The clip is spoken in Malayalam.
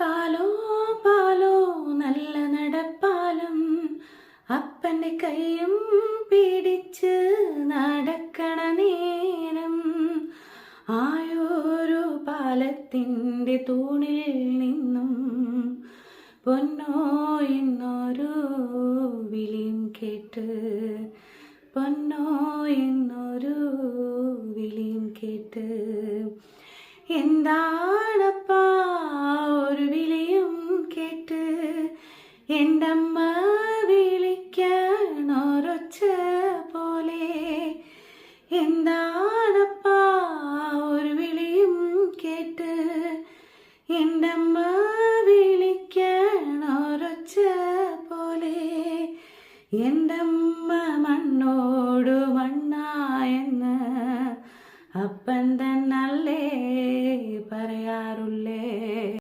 പാലോ പാലോ നല്ല നടപ്പാലം, അപ്പൻ്റെ കൈയും പിടിച്ച് നടക്കണ നേരം, ആയോരു പാലത്തിൻ്റെ തൂണിൽ നിന്നും പൊന്നോ എന്നൊരു വിളിയും കേട്ട്, പൊന്നോ എന്നൊരു വിളിയും കേട്ട്. എന്താണപ്പാ ഒരു വിളിയും കേട്ട്, എൻ്റെ അമ്മ വിളിക്കണൊരൊച്ച പോലെ. എന്താണപ്പാ ഒരു വിളിയും കേട്ട്, എൻ്റെ അമ്മ വിളിക്കണൊരൊച്ച പോലെ. എൻ്റെ അമ്മ